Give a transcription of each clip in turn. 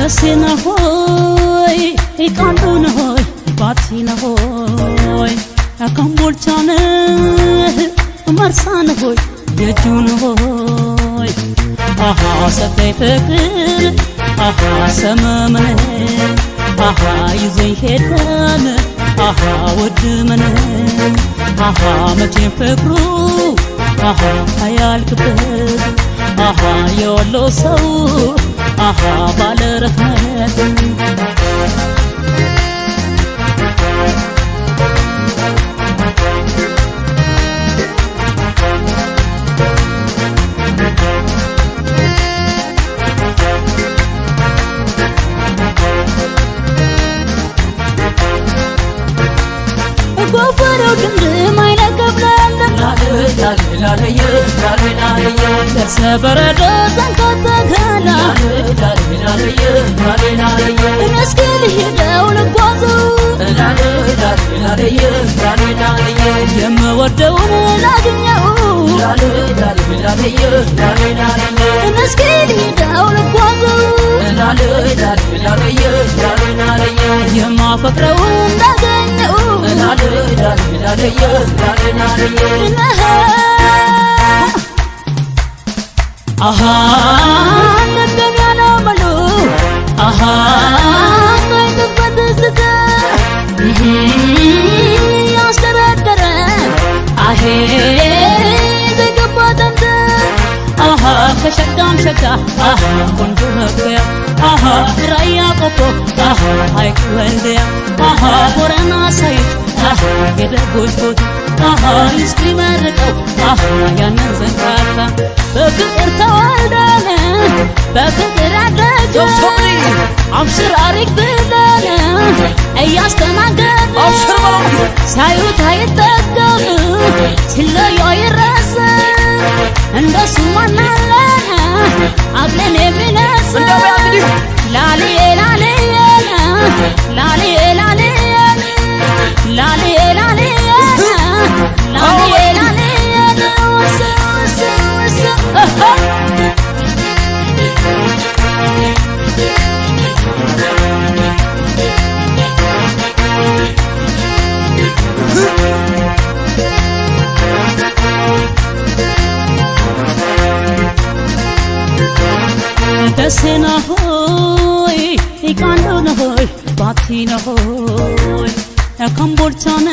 ደሴና ሆይ ኢቃንዱን ሆይ ባቲና ሆይ አካምቦልቻነ መርሳነ ሆይ የጁን ሆይ አሃ ሰጠይ ፍቅር አሃ ሰመመነ አሃ ይዘኝ ሄደን አሃ ወድመነ አሃ መቼም ፍቅሩ አሃ አያልቅበት አሃ የወሎ ሰው አሃ ባለረህመት ጎፈረው ድምድም አይነቀብለን ሰበረዶ ዘንከተከላ መስክል ሄደው ልጓዘው የምወደውን ላግኘው መስክል ሄደው ልጓዘው የማፈቅረውን እንዳገኘው አሃ እንደገና መሉ አሃ ከይተፈተስተ ያስደረደረ አሄ ተገባተንተ አሃ ከሸጋም ሸጋ አሃ ቆንጆ መግቢያ አሃ ራያ ቆቦ አሃ ሀይቅ ወልዲያ አሃ ቦረና ሳይት አሃ የደጎች ቦታ አሃ እስቲ መርቀው አሃ ያንን ዘንካታ በፍቅር ተዋልደን በፍቅር አደገን አብሽር አሪክ ብለን እያስተናገድን ሳዩት አይጠገብ ሲለዩ አይረሳም እንደሱ ማናለን አቅለን የሚነሳ ላሊዬ ላሊዬ ላሊዬ ላሊዬ ላሊዬ ላሊዬ ላሊዬ ላሊዬ ደሴና ሆይ ኢቃንዱን ሆይ ባቲና ሆይ አካምቦልቻነ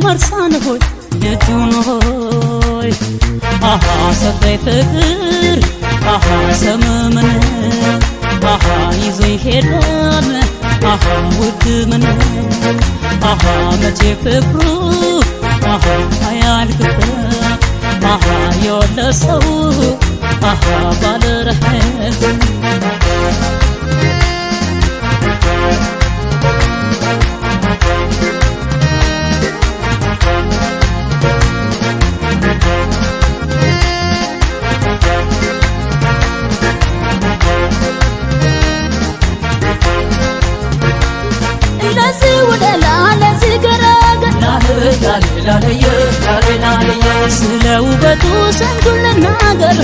መርሳነ ሆይ የጁን ሆይ አሃ ሰጠይ ፍቅር አሃ ሰመመነ አሃ ይዘኝ ሄደን አሃ ወድመነ አሃ መቼ ፍቅሩ አሃ አያልቅበት አሃ የወሎ ሰው አሃ ባለረህመት ለዚህ ወደላ ለዚህ ገራገር ስለ ውበቱ ስንቱን ልናገር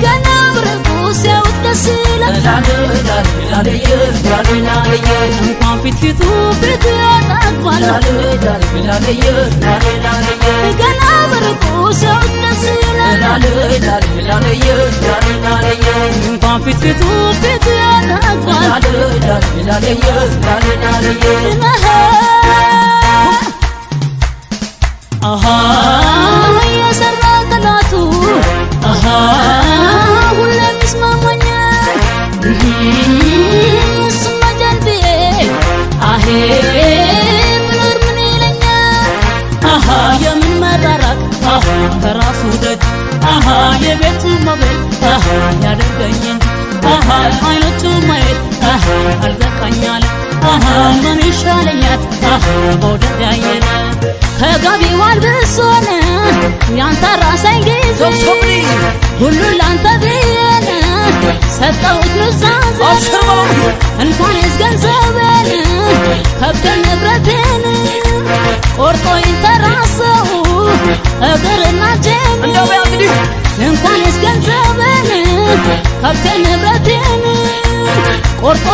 ገና ብርቁ ሲያዩት ደስ ይላል እንኳን ፊቱ ፊቱ ያጣግባል ገና ብርቁ ሲያዩት ደስ ይላል እንኳን ፊቱ ፊቱ ያጣግባል አሃ የሰራ ጠላቱ አሃ ሁሌም ይስማማኛል እሱማ ጀንብዬ አሄ ምኖር ምን ይለኛል አሃ የምን መራራቅ አሃ ከራሱ ደጅ አሃ የቤቱ መቤት አሃ ያደርገኝን አሃ አይኖቹ ማየት አሃ አልበቃኛል አሃ ምን ይሻለኛል አሃ በወደድ ያየነ ከጋቢው አልብሶነ ያንተ ራሰኝ ጊዜ ሁሉ ላንተ ብዬነ ሰጠሁት ኑዛዜ እንኳንስ ገንዘቤን ከብት ንብረቴን ቆርጦ ይንተራሰው እግርና እጄን እንኳንስ ገንዘቤን ሀብቴ ንብረቴን ቆርጦ